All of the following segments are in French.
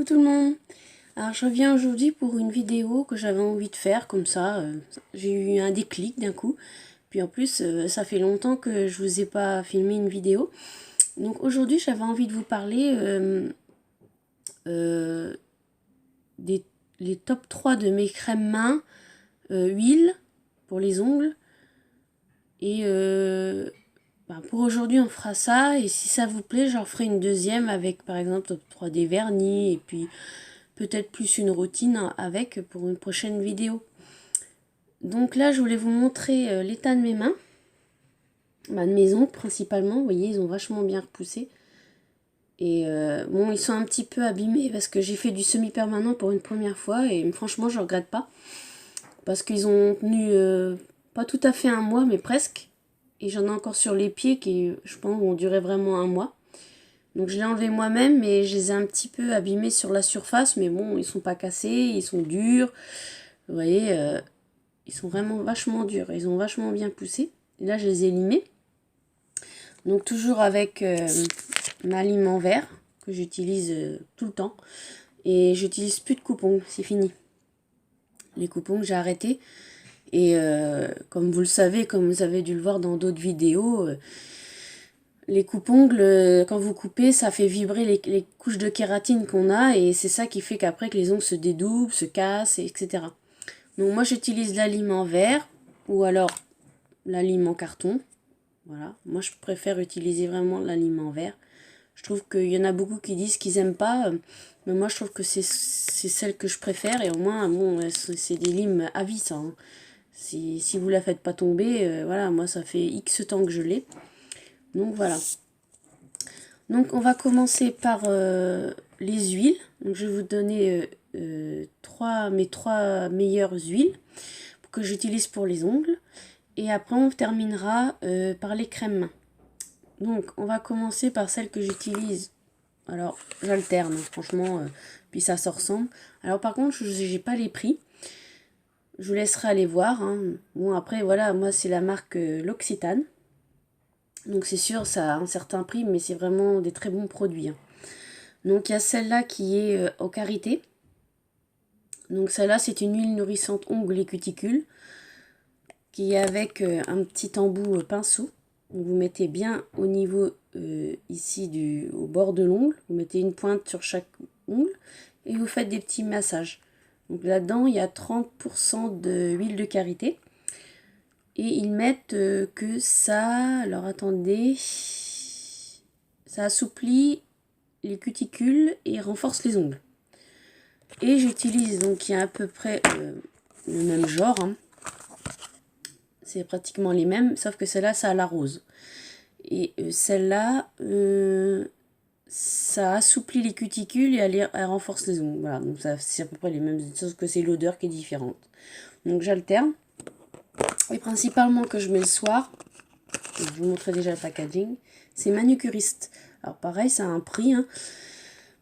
Coucou tout le monde. Alors je reviens aujourd'hui pour une vidéo que j'avais envie de faire comme ça. J'ai eu un déclic d'un coup. Puis en plus ça fait longtemps que je vous ai pas filmé une vidéo. Donc aujourd'hui j'avais envie de vous parler euh, des les top 3 de mes crèmes mains, huile pour les ongles. Et pour aujourd'hui on fera ça. Et si ça vous plaît j'en ferai une deuxième avec par exemple top 3 des vernis. Et puis peut-être plus une routine avec pour une prochaine vidéo. Donc là, je voulais vous montrer l'état de mes mains. De mes ongles principalement. Vous voyez, ils ont vachement bien repoussé. Et bon, ils sont un petit peu abîmés parce que j'ai fait du semi-permanent pour une première fois. Et franchement, je regrette pas. Parce qu'ils ont tenu pas tout à fait un mois, mais presque. Et j'en ai encore sur les pieds qui, je pense, vont durer vraiment un mois. Donc je l'ai enlevé moi-même, mais je les ai un petit peu abîmés sur la surface. Mais bon, ils sont pas cassés, ils sont durs. Vous voyez, ils sont vraiment vachement durs. Ils ont vachement bien poussé. Et là, je les ai limés. Donc toujours avec ma lime en verre, que j'utilise tout le temps. Et j'utilise plus de coupe-ongles, c'est fini. Les coupe-ongles, j'ai arrêté. Et comme vous le savez, comme vous avez dû le voir dans d'autres vidéos... les coupe-ongles, quand vous coupez, ça fait vibrer les couches de kératine qu'on a et c'est ça qui fait qu'après que les ongles se dédoublent, se cassent, etc. Donc moi j'utilise la lime en verre ou alors la lime en carton. Voilà, moi je préfère utiliser vraiment la lime en verre. Je trouve qu'il y en a beaucoup qui disent qu'ils n'aiment pas, mais moi je trouve que c'est celle que je préfère et au moins, bon, c'est des limes à vie ça. Hein. Si vous la faites pas tomber, voilà, moi ça fait X temps que je l'ai. Donc voilà. Donc on va commencer par les huiles. Donc je vais vous donner mes trois meilleures huiles que j'utilise pour les ongles. Et après on terminera par les crèmes mains. Donc on va commencer par celle que j'utilise. Alors j'alterne franchement, puis ça se ressemble. Alors par contre je n'ai pas les prix. Je vous laisserai aller voir. Hein. Bon après voilà, moi c'est la marque L'Occitane. Donc c'est sûr, ça a un certain prix, mais c'est vraiment des très bons produits. Hein. Donc il y a celle-là qui est au karité. Donc celle-là, c'est une huile nourrissante ongles et cuticules, qui est avec un petit embout pinceau. Donc vous mettez bien au niveau ici au bord de l'ongle. Vous mettez une pointe sur chaque ongle et vous faites des petits massages. Donc là-dedans, il y a 30% d'huile de karité. Et ils mettent que ça, alors attendez, ça assouplit les cuticules et renforce les ongles. Et j'utilise, donc il y a à peu près le même genre, hein. C'est pratiquement les mêmes, sauf que celle-là, ça a la rose. Et celle-là, ça assouplit les cuticules et elle renforce les ongles. Voilà, donc c'est à peu près les mêmes, sauf que c'est l'odeur qui est différente. Donc j'alterne. Et principalement que je mets le soir, je vous montrerai déjà le packaging, c'est manucuriste. Alors pareil, ça a un prix, hein,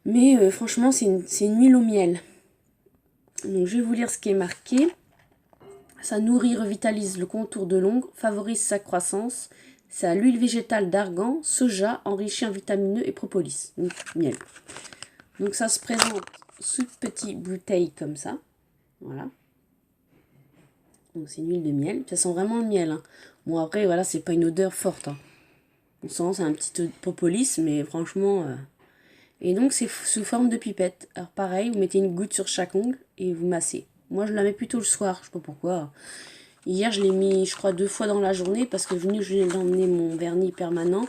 mais franchement, c'est une huile au miel. Donc je vais vous lire ce qui est marqué. Ça nourrit, revitalise le contour de l'ongle, favorise sa croissance. C'est à l'huile végétale d'argan, soja, enrichi en vitamineux et propolis. Donc miel. Donc ça se présente sous petite bouteille comme ça. Voilà. Donc c'est une huile de miel. Ça sent vraiment le miel. Hein. Bon après, voilà, c'est pas une odeur forte. Hein. On sent, c'est un petit propolis, mais franchement... Et donc c'est sous forme de pipette. Alors pareil, vous mettez une goutte sur chaque ongle et vous massez. Moi je la mets plutôt le soir, je sais pas pourquoi. Hier je l'ai mis, je crois, 2 fois dans la journée parce que je venais d'emmener mon vernis permanent.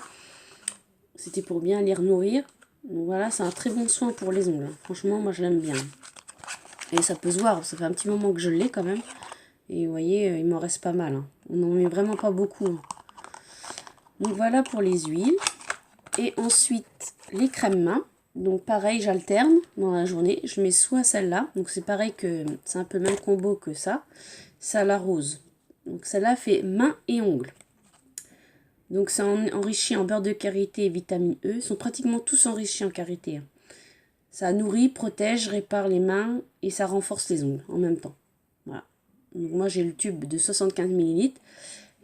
C'était pour bien les nourrir. Donc voilà, c'est un très bon soin pour les ongles. Hein. Franchement, moi je l'aime bien. Et ça peut se voir, ça fait un petit moment que je l'ai quand même. Et vous voyez, il m'en reste pas mal. Hein. On n'en met vraiment pas beaucoup. Hein. Donc voilà pour les huiles. Et ensuite, les crèmes mains. Donc pareil, j'alterne dans la journée. Je mets soit celle-là. Donc c'est pareil que c'est un peu le même combo que ça. Ça la rose. Donc celle-là fait main et ongles. Donc c'est enrichi en beurre de karité et vitamine E. Ils sont pratiquement tous enrichis en karité. Hein. Ça nourrit, protège, répare les mains et ça renforce les ongles en même temps. Voilà. Donc moi j'ai le tube de 75 ml.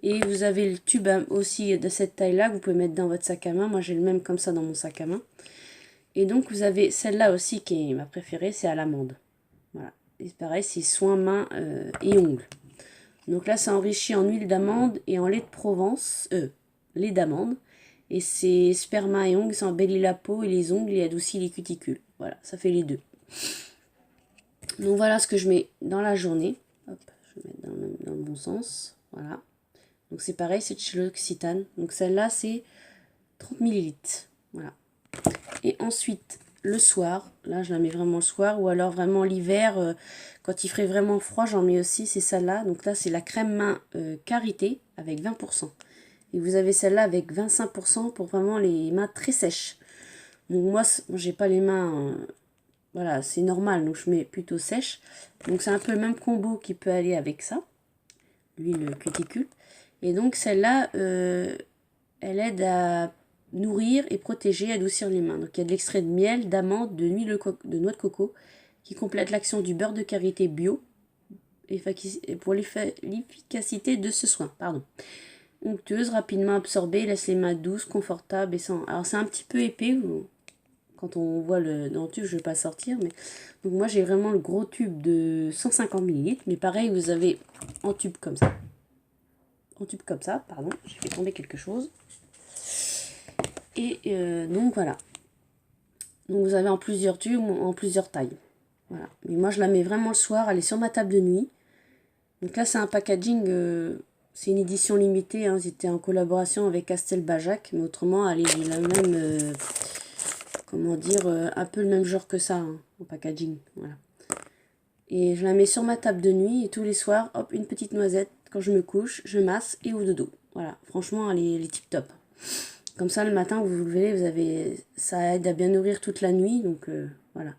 Et vous avez le tube aussi de cette taille-là que vous pouvez mettre dans votre sac à main. Moi j'ai le même comme ça dans mon sac à main. Et donc vous avez celle-là aussi qui est ma préférée, c'est à l'amande. Voilà. Et pareil, c'est soin main et ongles. Donc là, c'est enrichi en huile d'amande et en lait de Provence, lait d'amande. Et c'est sperma et ongles, ça embellit la peau et les ongles et adoucit les cuticules. Voilà, ça fait les deux. Donc voilà ce que je mets dans la journée. Hop, je vais mettre dans le bon sens. Voilà. Donc c'est pareil, c'est de chez l'Occitane. Donc celle-là, c'est 30 millilitres. Voilà. Et ensuite, le soir, là je la mets vraiment le soir, ou alors vraiment l'hiver, quand il ferait vraiment froid, j'en mets aussi, c'est celle-là. Donc là, c'est la crème main Karité avec 20%. Et vous avez celle-là avec 25% pour vraiment les mains très sèches. Donc moi, j'ai pas les mains, voilà, c'est normal, donc je mets plutôt sèche. Donc c'est un peu le même combo qui peut aller avec ça, l'huile cuticule. Et donc celle-là, elle aide à nourrir et protéger, adoucir les mains. Donc il y a de l'extrait de miel, d'amande, de noix de coco qui complète l'action du beurre de karité bio pour l'efficacité de ce soin. Pardon. Onctueuse, rapidement absorbée, laisse les mains douces, confortables et sans... Alors c'est un petit peu épais, quand on voit dans le tube, je ne vais pas sortir. Mais... Donc moi j'ai vraiment le gros tube de 150 ml. Mais pareil, vous avez en tube comme ça. En tube comme ça, pardon, j'ai fait tomber quelque chose. Et donc voilà. Donc vous avez en plusieurs tubes ou en plusieurs tailles. Voilà. Mais moi je la mets vraiment le soir, elle est sur ma table de nuit. Donc là c'est un packaging, c'est une édition limitée, hein. C'était en collaboration avec Castelbajac, mais autrement elle est la même, comment dire, un peu le même genre que ça, hein, au packaging. Voilà. Et je la mets sur ma table de nuit et tous les soirs, hop, une petite noisette. Quand je me couche, je masse et au dodo. Voilà, franchement elle est tip top. Comme ça, le matin, vous vous levez, ça aide à bien nourrir toute la nuit. Donc, voilà.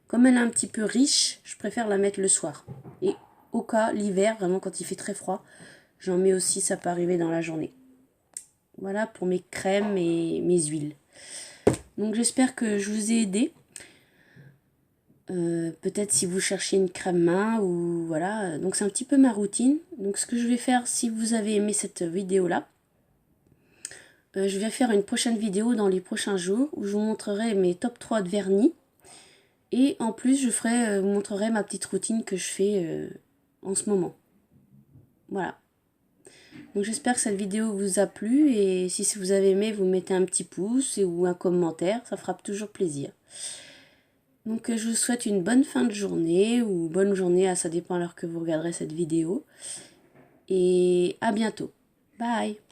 Comme elle est un petit peu riche, je préfère la mettre le soir. Et au cas, l'hiver, vraiment quand il fait très froid, j'en mets aussi, ça peut arriver dans la journée. Voilà pour mes crèmes et mes huiles. Donc, j'espère que je vous ai aidé. Peut-être si vous cherchez une crème main ou voilà. Donc, c'est un petit peu ma routine. Donc, ce que je vais faire, si vous avez aimé cette vidéo-là, je vais faire une prochaine vidéo dans les prochains jours où je vous montrerai mes top 3 de vernis. Et en plus, je vous montrerai ma petite routine que je fais en ce moment. Voilà. Donc j'espère que cette vidéo vous a plu. Et si vous avez aimé, vous mettez un petit pouce ou un commentaire. Ça fera toujours plaisir. Donc je vous souhaite une bonne fin de journée ou bonne journée. Ça dépend à l'heure que vous regarderez cette vidéo. Et à bientôt. Bye!